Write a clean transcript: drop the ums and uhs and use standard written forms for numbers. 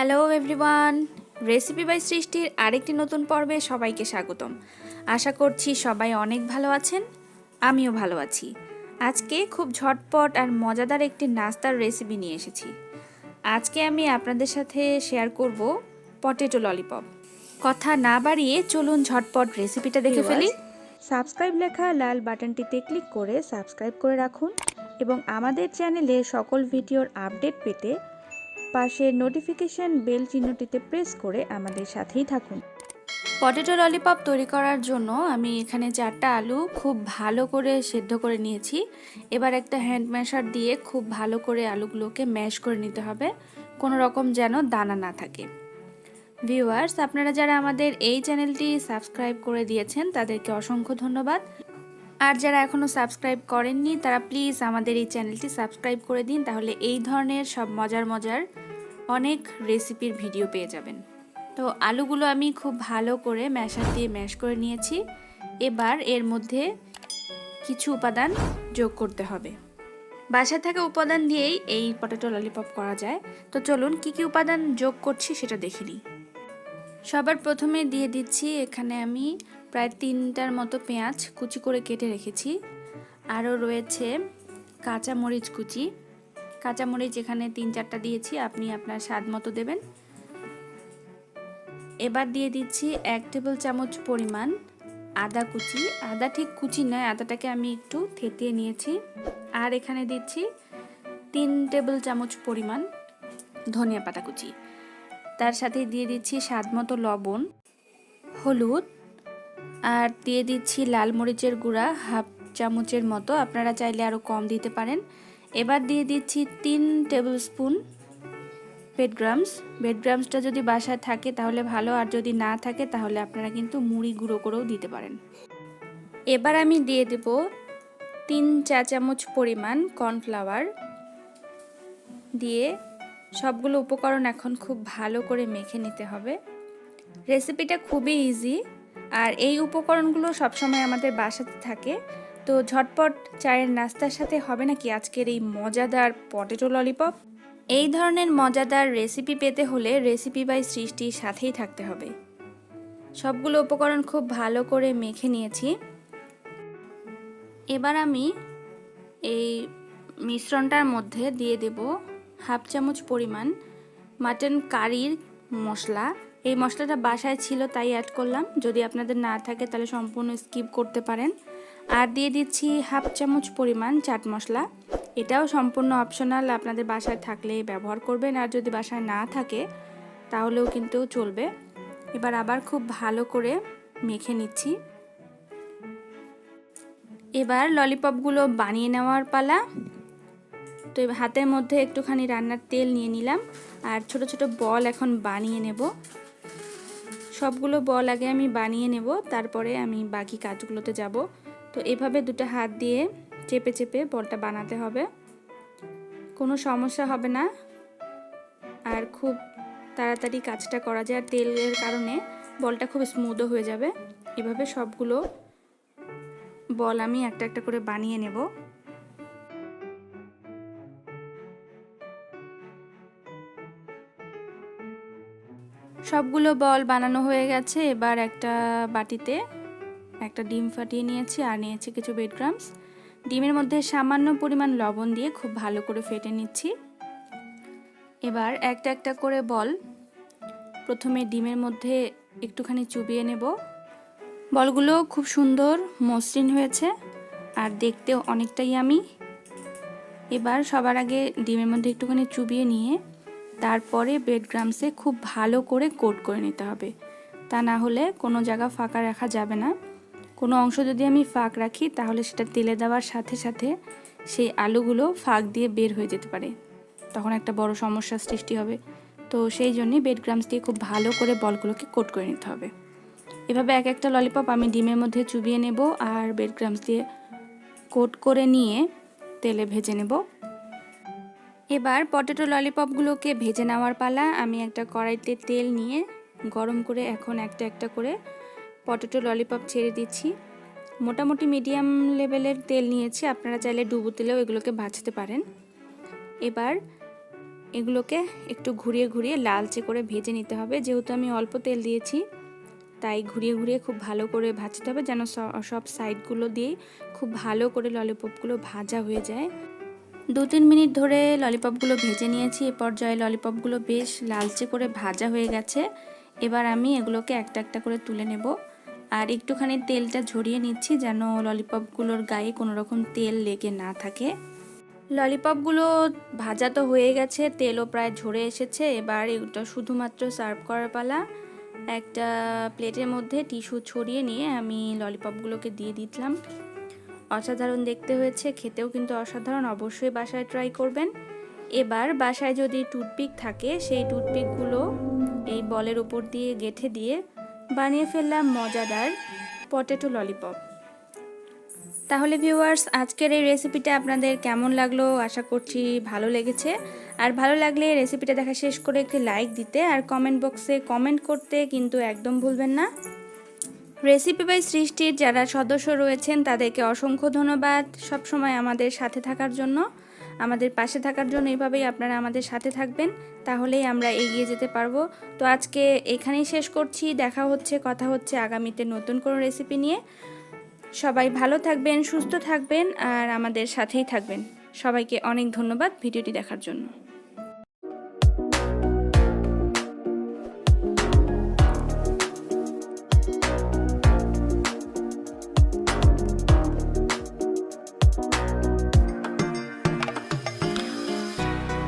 Hello everyone, recipe by সৃষ্টির আরেকটি নতুন পর্বে সবাইকে স্বাগতম। আশা করছি সবাই অনেক ভালো আছেন, আমিও ভালো আছি। আজকে খুব ঝটপট আর মজাদার একটি নাস্তার রেসিপি নিয়ে এসেছি। আজকে আমি আপনাদের সাথে শেয়ার করব পটেটো ললিপপ। কথা না বাড়িয়ে চলুন ঝটপট রেসিপিটা দেখে ফেলি। সাবস্ক্রাইব লেখা লাল বাটনটিতে ক্লিক করে সাবস্ক্রাইব করে রাখুন এবং আমাদের চ্যানেলে সকল ভিডিওর আপডেট পেতে পাশের নোটিফিকেশন বেল চিহ্নটিতে প্রেস করে আমাদের সাথেই থাকুন। পটেটো ললিপপ তৈরি করার জন্য আমি এখানে 4টা আলু খুব ভালো করে সেদ্ধ করে নিয়েছি। এবার একটা হ্যান্ড ম্যাশার দিয়ে খুব ভালো করে আলুগুলোকে ম্যাশ করে নিতে হবে, কোনো রকম যেন দানা না থাকে। ভিউয়ার্স, আপনারা যারা আমাদের এই চ্যানেলটি সাবস্ক্রাইব করে দিয়েছেন তাদেরকে অসংখ্য ধন্যবাদ। আর যারা এখনও সাবস্ক্রাইব করেননি তারা প্লিজ আমাদের এই চ্যানেলটি সাবস্ক্রাইব করে দিন, তাহলে এই ধরনের সব মজার অনেক রেসিপির ভিডিও পেয়ে যাবেন। তো আলুগুলো আমি খুব ভালো করে ম্যাশার দিয়ে ম্যাশ করে নিয়েছি। এবার এর মধ্যে কিছু উপাদান যোগ করতে হবে। বাসায় থাকা উপাদান দিয়েই এই পটেটো ললিপপ করা যায়। তো চলুন কি কি উপাদান যোগ করছি সেটা দেখে নিই। সবার প্রথমে দিয়ে দিচ্ছি এখানে আমি প্রায় 3টার মতো পেঁয়াজ কুচি করে কেটে রেখেছি। আরও রয়েছে কাঁচামরিচ কুচি। কাঁচামরিচ এখানে 3-4টা দিয়েছি, আপনি আপনার স্বাদ মতো দেবেন। এবার দিয়ে দিচ্ছি 1 টেবিল চামচ পরিমাণ আদা কুচি। আদা ঠিক কুচি নয়, আদাটাকে আমি একটু থেতিয়ে নিয়েছি। আর এখানে দিচ্ছি 3 টেবিল চামচ পরিমাণ ধনিয়া পাতা কুচি। তার সাথে দিয়ে দিচ্ছি স্বাদ মতো লবণ, হলুদ, আর দিয়ে দিচ্ছি লাল মরিচের গুঁড়া 1/2 চামচের মতো, আপনারা চাইলে আরও কম দিতে পারেন। এবার দিয়ে দিচ্ছি 3 টেবিল স্পুন বেডগ্রামসটা যদি বাসায় থাকে তাহলে ভালো, আর যদি না থাকে তাহলে আপনারা কিন্তু মুড়ি গুঁড়ো করেও দিতে পারেন। এবার আমি দিয়ে দেব 3 চা চামচ পরিমাণ কর্নফ্লাওয়ার দিয়ে সবগুলো উপকরণ এখন খুব ভালো করে মেখে নিতে হবে। রেসিপিটা খুবই ইজি, আর এই উপকরণগুলো সবসময় আমাদের বাসাতে থাকে। তো ঝটপট চায়ের নাস্তার সাথে হবে নাকি আজকের এই মজাদার পটেটো ললিপপ। এই ধরনের মজাদার রেসিপি পেতে হলে রেসিপি বাই সৃষ্টির সাথেই থাকতে হবে। সবগুলো উপকরণ খুব ভালো করে মেখে নিয়েছি। এবার আমি এই মিশ্রণটার মধ্যে দিয়ে দেব 1/2 চামচ পরিমাণ মাটন কারির মশলা। এই মশলাটা বাসায় ছিল তাই অ্যাড করলাম, যদি আপনাদের না থাকে তাহলে সম্পূর্ণ স্কিপ করতে পারেন। আর দিয়ে দিচ্ছি 1/2 চামচ পরিমাণ চাট মশলা। এটাও সম্পূর্ণ অপশনাল, আপনাদের বাসায় থাকলে ব্যবহার করবেন, আর যদি বাসায় না থাকে তাহলেও কিন্তু চলবে। এবার আবার খুব ভালো করে মেখে নিচ্ছি। এবার ললিপপগুলো বানিয়ে নেওয়ার পালা। তো হাতের মধ্যে একটুখানি রান্নার তেল নিয়ে নিলাম, আর ছোট ছোট বল এখন বানিয়ে নেব। সবগুলো বল আগে আমি বানিয়ে নেব, তারপরে আমি বাকি কাজগুলোতে যাব। তো এভাবে দুটো হাত দিয়ে চেপে চেপে বলটা বানাতে হবে, কোনো সমস্যা হবে না, আর খুব তাড়াতাড়ি কাজটা করা যায়। আর তেলের কারণে বলটা খুব স্মুথও হয়ে যাবে। এভাবে সবগুলো বল আমি একটা একটা করে বানিয়ে নেব। সবগুলো বল বানানো হয়ে গেছে। এবার একটা বাটিতে একটা ডিম ফাটিয়ে নিয়েছি, আর নিয়েছি কিছু ব্রেডক্রাম্বস। ডিমের মধ্যে সামান্য পরিমাণ লবণ দিয়ে খুব ভালো করে ফেটে নিচ্ছি। এবার একটা একটা করে বল প্রথমে ডিমের মধ্যে একটুখানি চুবিয়ে নেব। বলগুলো খুব সুন্দর মসৃণ হয়েছে আর দেখতেও অনেকটাই ইয়ামি। এবার সবার আগে ডিমের মধ্যে একটুখানি চুবিয়ে নিয়ে তারপরে ব্রেডক্রাম্বসে খুব ভালো করে কোট করে নিতে হবে, তা না হলে কোনো জায়গা ফাঁকা রাখা যাবে না। কোনো অংশ যদি আমি ফাঁক রাখি তাহলে সেটা তেলে দেওয়ার সাথে সাথে সেই আলুগুলো ফাঁক দিয়ে বের হয়ে যেতে পারে, তখন একটা বড় সমস্যার সৃষ্টি হবে। তো সেই জন্যই ব্রেডক্রাম্বস দিয়ে খুব ভালো করে বলগুলোকে কোট করে নিতে হবে। এভাবে এক একটা ললিপপ আমি ডিমের মধ্যে চুবিয়ে নেব আর ব্রেডক্রাম্বস দিয়ে কোট করে নিয়ে তেলে ভেজে নেব। এবার পটেটো ললিপপগুলোকে ভেজে নেওয়ার পালা। আমি একটা কড়াইতে তেল নিয়ে গরম করে এখন একটা একটা করে পটেটো ললিপপ ছেড়ে দিচ্ছি। মোটামুটি মিডিয়াম লেভেলের তেল নিয়েছি, আপনারা চাইলে ডুবো তেলেও এগুলোকে ভাজতে পারেন। এবার এগুলোকে একটু ঘুরিয়ে ঘুরিয়ে লালচে করে ভেজে নিতে হবে। যেহেতু আমি অল্প তেল দিয়েছি তাই ঘুরিয়ে ঘুরিয়ে খুব ভালো করে ভাজতে হবে, যেন সব সাইডগুলো দিয়ে খুব ভালো করে ললিপপগুলো ভাজা হয়ে যায়। 2-3 মিনিট ধরে ললিপপগুলো ভেজে নিয়েছি। এ পর্যায়ে ললিপপগুলো বেশ লালচে করে ভাজা হয়ে গেছে। এবার আমি এগুলোকে একটা একটা করে তুলে নেব, আর একটুখানি তেলটা ঝরিয়ে নিচ্ছি যেন ললিপপগুলোর গায়ে কোনো রকম তেল লেগে না থাকে। ললিপপগুলো ভাজা তো হয়ে গেছে, তেলও প্রায় ঝরে এসেছে। এবার এটা শুধুমাত্র সার্ভ করার পালা। একটা প্লেটের মধ্যে টিস্যু ছড়িয়ে নিয়ে আমি ললিপপগুলোকে দিয়ে দিলাম। অসাধারণ দেখতে হয়েছে, খেতেও কিন্তু অসাধারণ। অবশ্যই বাসায় ট্রাই করবেন। এবার বাসায় যদি টুথপিক থাকে সেই টুথপিকগুলো এই বলের উপর দিয়ে গেঁথে দিয়ে বানিয়ে ফেললাম মজাদার পটেটো ললিপপ। তাহলে ভিউয়ার্স, আজকের এই রেসিপিটা আপনাদের কেমন লাগলো? আশা করছি ভালো লেগেছে। আর ভালো লাগলে রেসিপিটা দেখা শেষ করে একটি লাইক দিতে আর কমেন্ট বক্সে কমেন্ট করতে কিন্তু একদম ভুলবেন না। রেসিপি বাই সৃষ্টির যারা সদস্য রয়েছেন তাদেরকে অসংখ্য ধন্যবাদ সবসময় আমাদের সাথে থাকার জন্য, আমাদের পাশে থাকার জন্য। এইভাবেই আপনারা আমাদের সাথে থাকবেন, তাহলেই আমরা এগিয়ে যেতে পারবো। তো আজকে এখানেই শেষ করছি। কথা হচ্ছে আগামীতে নতুন কোনো রেসিপি নিয়ে। সবাই ভালো থাকবেন, সুস্থ থাকবেন আর আমাদের সাথেই থাকবেন। সবাইকে অনেক ধন্যবাদ ভিডিওটি দেখার জন্য।